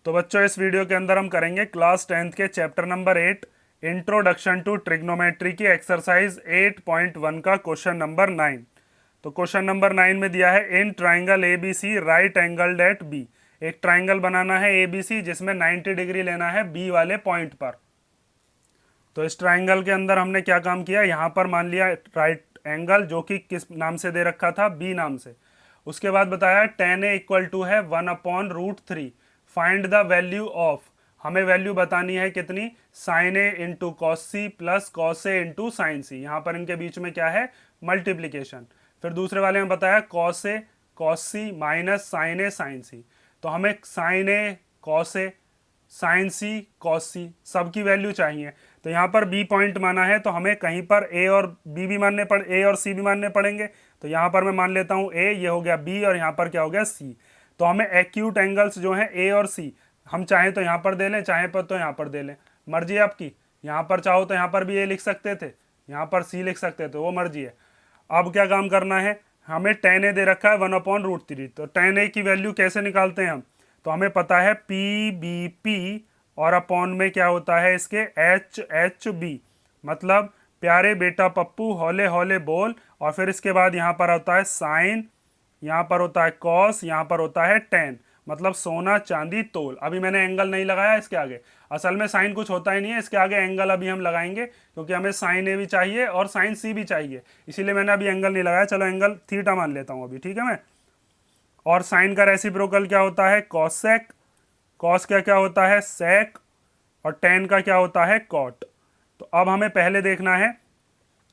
तो बच्चों इस वीडियो के अंदर हम करेंगे क्लास 10th के chapter number 8 introduction to trigonometry की एक्सरसाइज 8.1 का क्वेश्चन नंबर 9। तो क्वेश्चन नंबर 9 में दिया है in triangle A B C right angled at B. एक ट्राइंगल बनाना है ए बी सी जिसमें 90 डिग्री लेना है बी वाले पॉइंट पर। तो इस ट्राइंगल के अंदर हमने क्या काम किया, यहाँ पर मान लिया राइट एंगल जो कि किस नाम से दे रखा था, बी नाम से। उसके बाद बताया tan a इक्वल टू है 1/√3। फाइंड द वैल्यू ऑफ, हमें वैल्यू बतानी है कितनी, sin a into cos C plus cos A into sine C. यहाँ पर इनके बीच में क्या है, मल्टीप्लीकेशन। फिर दूसरे वाले में बताया cos A cos C minus sign A sign सी। तो हमें sign A cos A sign C cos सी सबकी वैल्यू चाहिए। तो यहाँ पर बी पॉइंट माना है तो हमें कहीं पर ए और बी भी मानने पड़ ए और सी भी मानने पड़ेंगे। तो यहाँ पर मैं मान लेता हूँ ए, ये हो गया बी और यहाँ पर क्या हो गया सी। तो हमें एक्यूट एंगल्स जो हैं ए और सी, हम चाहें तो यहाँ पर दे लें, चाहें पर तो यहाँ पर दे लें, मर्जी है आपकी। यहाँ पर चाहो तो यहाँ पर भी ए लिख सकते थे, यहाँ पर सी लिख सकते थे, वो मर्जी है। अब क्या काम करना है, हमें tan a दे रखा है 1/√3। तो tan a की वैल्यू कैसे निकालते हैं हम, तो हमें पता है पी बी पी और अपॉन में क्या होता है इसके एच एच बी, मतलब प्यारे बेटा पप्पू हौले हौले बोल। और फिर इसके बाद यहाँ पर होता है साइन, यहाँ पर होता है कॉस, यहाँ पर होता है टेन, मतलब सोना चांदी तोल। अभी मैंने एंगल नहीं लगाया इसके आगे, असल में साइन कुछ होता ही नहीं है, इसके आगे एंगल अभी हम लगाएंगे क्योंकि हमें साइन ए भी चाहिए और साइन सी भी चाहिए, इसीलिए मैंने अभी एंगल नहीं लगाया। चलो एंगल थीटा मान लेता हूँ अभी, ठीक है मैं। और साइन का रेसिप्रोकल क्या होता है, कॉसेक। कॉस का क्या होता है, सेक। और टेन का क्या होता है, कॉट। तो अब हमें पहले देखना है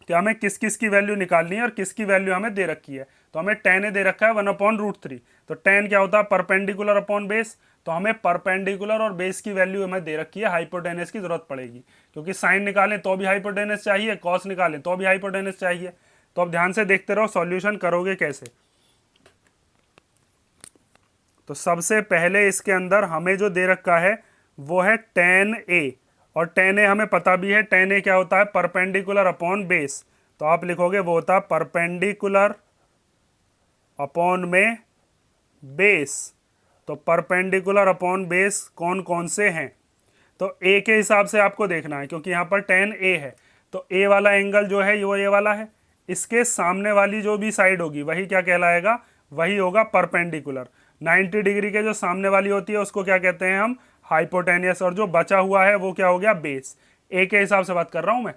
कि हमें किस किस की वैल्यू निकालनी है और किसकी वैल्यू हमें दे रखी है। तो हमें tan ए दे रखा है 1/√3। तो tan क्या होता है, परपेंडिकुलर अपॉन बेस। तो हमें परपेंडिकुलर और बेस की वैल्यू हमें दे रखी है, हाइपोटेनस की जरूरत पड़ेगी क्योंकि साइन निकालें तो भी हाइपोटेनस चाहिए, कॉस निकालें तो भी हाइपोटेनस चाहिए। तो अब ध्यान से देखते रहो सॉल्यूशन करोगे कैसे। तो सबसे पहले इसके अंदर हमें जो दे रखा है वो है tan a, और tan a हमें पता भी है, tan a क्या होता है, परपेंडिकुलर अपॉन बेस। तो आप लिखोगे वो होता है परपेंडिकुलर अपॉन में बेस। तो परपेंडिकुलर अपॉन बेस कौन कौन से हैं, तो a के हिसाब से आपको देखना है क्योंकि यहाँ पर tan a है। तो a वाला एंगल जो है वो a वाला है, इसके सामने वाली जो भी साइड होगी वही क्या कहलाएगा, वही होगा परपेंडिकुलर। 90 डिग्री के जो सामने वाली होती है उसको क्या कहते हैं हम, हाइपोटेनियस। और जो बचा हुआ है वो क्या हो गया, बेस। ए के हिसाब से बात कर रहा हूं मैं।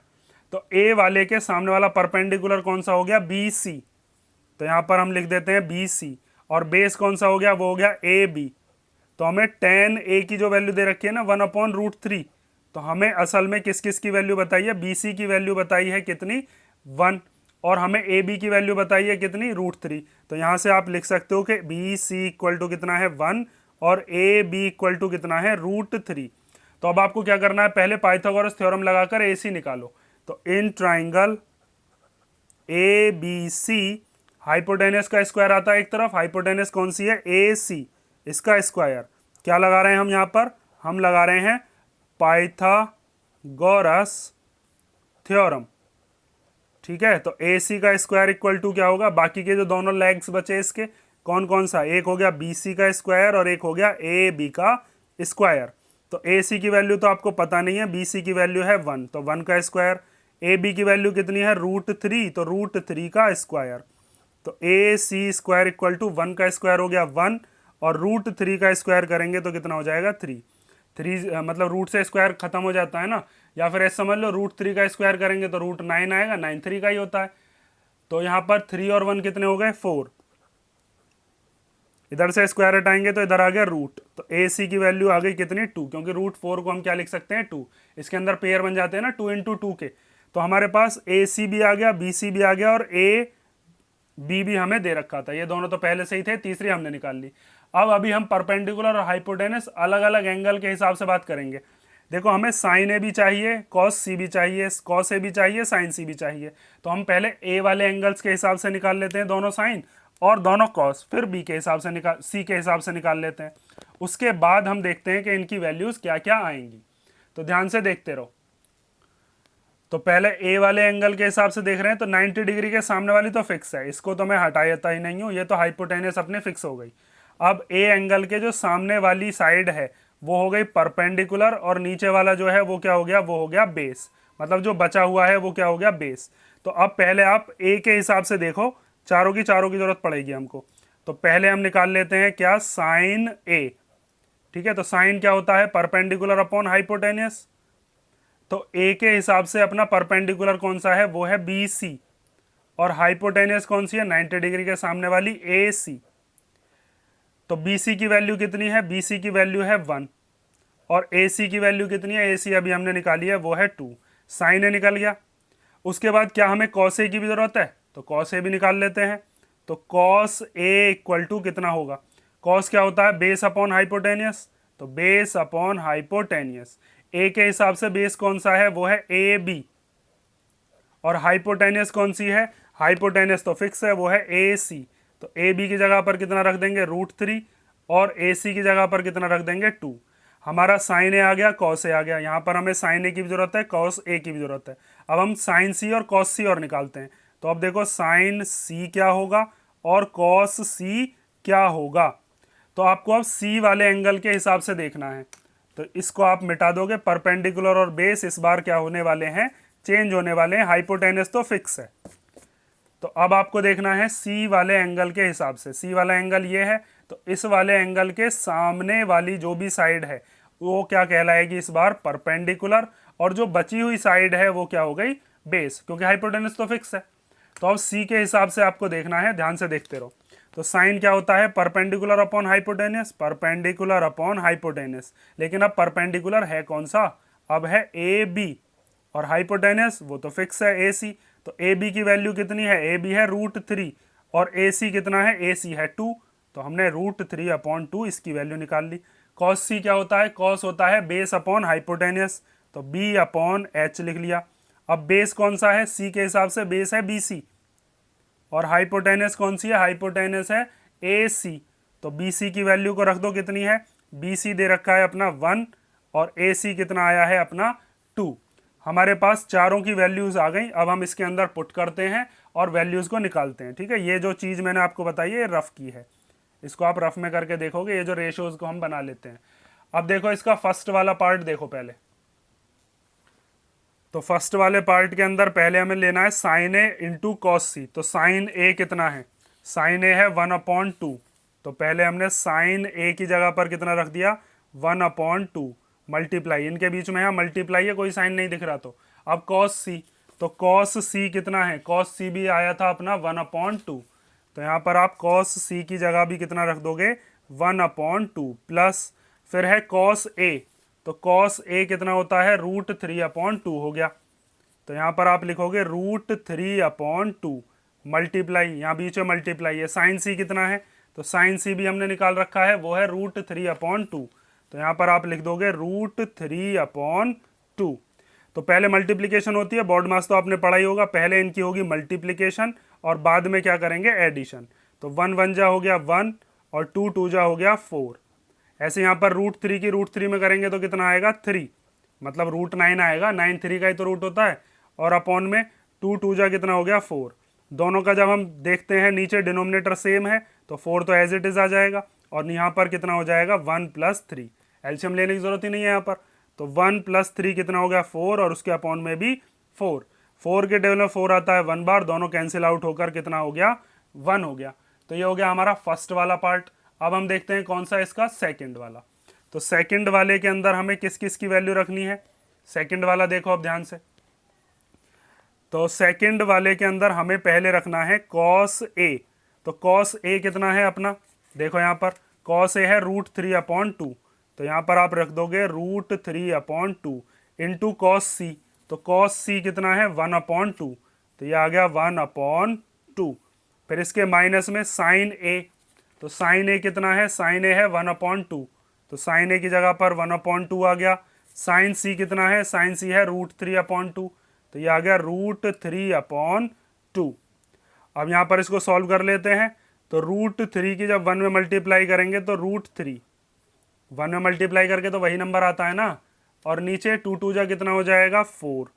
तो ए वाले के सामने वाला परपेंडिकुलर कौन सा हो गया, बी सी। तो यहां पर हम लिख देते हैं बी सी। और बेस कौन सा हो गया, वो हो गया ए बी। तो हमें tan a की जो वैल्यू दे रखी है ना 1/√3, तो हमें असल में किस किस की वैल्यू बताई है, बी सी की वैल्यू बताई है कितनी, 1। और हमें ए बी की वैल्यू बताई है कितनी, √3। तो यहाँ से आप लिख सकते हो कि बी सी इक्वल टू कितना है 1 और ए बी इक्वल टू कितना है √3। तो अब आपको क्या करना है, पहले पाइथागोरस थ्योरम लगाकर ए सी निकालो। तो in triangle A B C hypotenuse का स्क्वायर आता है एक तरफ, हाइपोटेनस कौन सी है, ए सी, इसका स्क्वायर। क्या लगा रहे हैं हम यहाँ पर, हम लगा रहे हैं पाइथागोरस थ्योरम, ठीक है। तो ए सी का स्क्वायर इक्वल टू क्या होगा, बाकी के जो दोनों लेग्स बचे इसके कौन कौन सा, एक हो गया बी सी का स्क्वायर और एक हो गया ए बी का स्क्वायर। तो ए सी की वैल्यू तो आपको पता नहीं है, बी सी की वैल्यू है 1, तो 1 का स्क्वायर। ए बी की वैल्यू कितनी है, √3, तो √3 का स्क्वायर। तो ए सी स्क्वायर इक्वल टू 1 का स्क्वायर हो गया 1, और √3 का स्क्वायर करेंगे तो कितना हो जाएगा 3। मतलब रूट से स्क्वायर खत्म हो जाता है ना, या फिर ऐसे समझ लो √3 का स्क्वायर करेंगे तो √9 आएगा, 9 3 का ही होता है। तो यहाँ पर 3 और 1 कितने हो गए, 4। इधर से स्क्वायर हटाएंगे तो इधर आ गया रूट। तो ए सी की वैल्यू आ गई कितनी, 2, क्योंकि √4 को हम क्या लिख सकते हैं, 2। इसके अंदर पेयर बन जाते हैं ना 2 × 2 के। तो हमारे पास ए सी भी आ गया, बी सी भी आ गया, और ए बी भी हमें दे रखा था। ये दोनों तो पहले से ही थे, तीसरी हमने निकाल ली। अब अभी हम परपेंडिकुलर और हाइपोटेनस अलग अलग एंगल के हिसाब से बात करेंगे। देखो हमें साइन ए भी चाहिए, कॉस सी भी चाहिए, कॉस ए भी चाहिए, साइन सी भी चाहिए। तो हम पहले ए वाले एंगल्स के हिसाब से निकाल लेते हैं दोनों साइन और दोनों कॉस, फिर बी के हिसाब से सी के हिसाब से निकाल लेते हैं। उसके बाद हम देखते हैं कि इनकी वैल्यूज क्या क्या आएंगी। तो ध्यान से देखते रहो। तो पहले ए वाले एंगल के हिसाब से देख रहे हैं तो 90 डिग्री के सामने वाली तो फिक्स है, इसको तो मैं हटाता ही नहीं हूं, ये तो हाइपोटेनस अपने फिक्स हो गई। अब ए एंगल के जो सामने वाली साइड है वो हो गई परपेंडिकुलर, और नीचे वाला जो है वो क्या हो गया, वो हो गया बेस। मतलब जो बचा हुआ है वो क्या हो गया, बेस। तो अब पहले आप ए के हिसाब से देखो, चारों की जरूरत पड़ेगी हमको। तो पहले हम निकाल लेते हैं क्या, साइन ए। ठीक है, तो साइन क्या होता है, परपेंडिकुलर अपॉन हाइपोटेनियस। तो ए के हिसाब से अपना परपेंडिकुलर कौन सा है, वो है बी सी, और हाइपोटेनियस कौन सी है, 90 डिग्री के सामने वाली ए सी। तो बी सी की वैल्यू कितनी है, बी सी की वैल्यू है 1, और ए सी की वैल्यू कितनी है, ए सी अभी हमने निकाली है, वो है 2। साइन ए निकल गया। उसके बाद क्या हमें कॉस ए की भी जरूरत है, तो कॉस ए भी निकाल लेते हैं। तो कॉस ए इक्वल टू कितना होगा, कॉस क्या होता है, बेस अपॉन हाइपोटेनियस। तो बेस अपॉन हाइपोटेनियस, ए के हिसाब से बेस कौन सा है, वो है ए बी, और हाइपोटेनियस कौन सी है, हाइपोटेनियस तो फिक्स है, वो है ए सी। तो ए बी की जगह पर कितना रख देंगे, √3, और ए सी की जगह पर कितना रख देंगे, 2। हमारा साइन ए आ गया, कॉस ए आ गया। यहाँ पर हमें साइन ए की भी जरूरत है, कॉस ए की भी जरूरत है। अब हम साइन सी और कॉस सी और निकालते हैं। तो अब देखो साइन सी क्या होगा और कॉस सी क्या होगा। तो आपको अब सी वाले एंगल के हिसाब से देखना है। तो इसको आप मिटा दोगे, परपेंडिकुलर और बेस इस बार क्या होने वाले हैं, चेंज होने वाले हैं। हाइपोटेनस तो फिक्स है। तो अब आपको देखना है सी वाले एंगल के हिसाब से। सी वाला एंगल ये है, तो इस वाले एंगल के सामने वाली जो भी साइड है वो क्या कहलाएगी इस बार, परपेंडिकुलर, और जो बची हुई साइड है वो क्या हो गई, बेस, क्योंकि हाइपोटेनस तो फिक्स है। तो अब सी के हिसाब से आपको देखना है, ध्यान से देखते रहो। तो साइन क्या होता है, perpendicular upon hypotenuse, perpendicular upon hypotenuse. लेकिन अब परपेंडिकुलर है कौन सा, अब है ए बी, और हाइपोटेनस वो तो फिक्स है ए सी। तो ए बी की वैल्यू कितनी है, ए बी है √3, और ए सी कितना है, ए सी है 2। तो हमने √3/2 इसकी वैल्यू निकाल ली। कॉस सी क्या होता है, कॉस होता है बेस अपॉन हाइपोटेनियस, तो बी अपॉन एच लिख लिया। अब बेस कौन सा है, सी के हिसाब से बेस है बी सी, और हाइपोटेनस कौन सी है, हाइपोटेनस है ए सी। तो बी सी की वैल्यू को रख दो, कितनी है, बी सी दे रखा है अपना 1, और ए सी कितना आया है अपना 2। हमारे पास चारों की वैल्यूज आ गई। अब हम इसके अंदर पुट करते हैं और वैल्यूज को निकालते हैं। ठीक है, ये जो चीज़ मैंने आपको बताई है ये रफ की है, इसको आप रफ में करके देखोगे। ये जो रेशियोज को हम बना लेते हैं। अब देखो इसका फर्स्ट वाला पार्ट देखो पहले। तो फर्स्ट वाले पार्ट के अंदर पहले हमें लेना है साइन ए इंटू कॉस सी। तो साइन ए कितना है, साइन ए है 1/2। तो पहले हमने साइन ए की जगह पर कितना रख दिया, 1/2 मल्टीप्लाई, इनके बीच में है मल्टीप्लाई है, कोई साइन नहीं दिख रहा। तो अब कॉस सी, तो कॉस सी कितना है, कॉस सी भी आया था अपना 1/2। तो यहाँ पर आप कॉस सी की जगह भी कितना रख दोगे, 1/2 प्लस, फिर है कॉस ए। तो कॉस ए कितना होता है, √3/2 हो गया। तो यहाँ पर आप लिखोगे √3/2 मल्टीप्लाई, यहाँ बीच में मल्टीप्लाई है। साइन सी कितना है, तो साइन सी भी हमने निकाल रखा है, वो है √3/2। तो यहाँ पर आप लिख दोगे √3/2। तो पहले मल्टीप्लिकेशन होती है, बोर्ड मास तो आपने पढ़ा ही होगा, पहले इनकी होगी मल्टीप्लिकेशन और बाद में क्या करेंगे, एडिशन। तो 1 1 जा हो गया 1, और 2 2 जा हो गया 4। ऐसे यहाँ पर √3 की √3 में करेंगे तो कितना आएगा, 3, मतलब √9 आएगा। 9 3 का ही तो रूट होता है, और अपॉन में 2 2 जा कितना हो गया 4। दोनों का जब हम देखते हैं नीचे डिनोमिनेटर सेम है, तो 4 तो एज इट इज आ जाएगा, और यहाँ पर कितना हो जाएगा 1 + 3। एलसीएम लेने की जरूरत ही नहीं है यहाँ पर। तो 1 + 3 कितना हो गया 4, और उसके अपॉन में भी 4। 4 के टेबल में 4 आता है 1 बार, दोनों कैंसिल आउट होकर कितना हो गया, 1 हो गया। तो ये हो गया हमारा फर्स्ट वाला पार्ट। अब हम देखते हैं कौन सा इसका सेकंड वाला। तो सेकंड वाले के अंदर हमें किस किस की वैल्यू रखनी है, सेकंड वाला देखो अब ध्यान से। तो सेकंड वाले के अंदर हमें पहले रखना है कॉस ए। तो कॉस ए कितना है अपना, देखो यहाँ पर कॉस ए है √3/2। तो यहाँ पर आप रख दोगे √3/2 इंटू कॉस सी। तो कॉस सी कितना है 1/2। तो ये आ गया 1/2। फिर इसके माइनस में साइन ए। तो साइन ए कितना है, साइन ए है 1/2। तो साइन ए की जगह पर 1/2 आ गया। साइन सी कितना है, साइन सी है √3/2। तो ये आ गया √3/2। अब यहाँ पर इसको सॉल्व कर लेते हैं। तो √3 की जब 1 में मल्टीप्लाई करेंगे तो √3 1 में मल्टीप्लाई करके तो वही नंबर आता है ना, और नीचे 2 2 जा कितना हो जाएगा 4।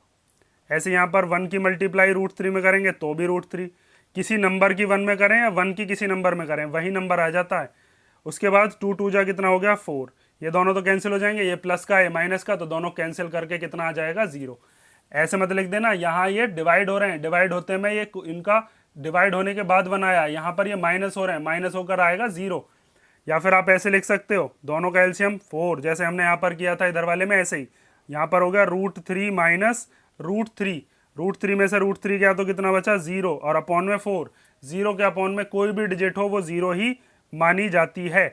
ऐसे यहाँ पर 1 की मल्टीप्लाई √3 में करेंगे तो भी √3, किसी नंबर की 1 में करें या 1 की किसी नंबर में करें वही नंबर आ जाता है। उसके बाद 2 2 जा कितना हो गया 4, ये दोनों तो कैंसिल हो जाएंगे, ये प्लस का ये माइनस का, तो दोनों कैंसिल करके कितना आ जाएगा 0। ऐसे मत लिख देना, यहाँ ये डिवाइड हो रहे हैं, डिवाइड होते में ये इनका डिवाइड होने के बाद बनाया, यहाँ पर ये माइनस हो रहे हैं, माइनस होकर आएगा 0। या फिर आप ऐसे लिख सकते हो दोनों का एलसीएम 4, जैसे हमने यहाँ पर किया था इधर वाले में, ऐसे ही यहाँ पर हो गया √3 माइनस √3, √3 में से √3 गया तो कितना बचा 0, और अपॉन में 4, 0 के अपॉन में कोई भी डिजिट हो वो 0 ही मानी जाती है।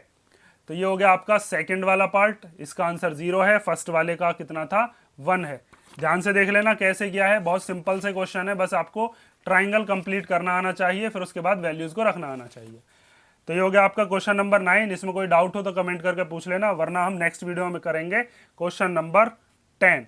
तो ये हो गया आपका सेकंड वाला पार्ट, इसका आंसर 0 है, फर्स्ट वाले का कितना था 1 है। ध्यान से देख लेना कैसे किया है, बहुत सिंपल से क्वेश्चन है, बस आपको ट्राइंगल कंप्लीट करना आना चाहिए, फिर उसके बाद वैल्यूज को रखना आना चाहिए। तो ये हो गया आपका क्वेश्चन नंबर 9। इसमें कोई डाउट हो तो कमेंट करके पूछ लेना, वरना हम नेक्स्ट वीडियो में करेंगे क्वेश्चन नंबर 10।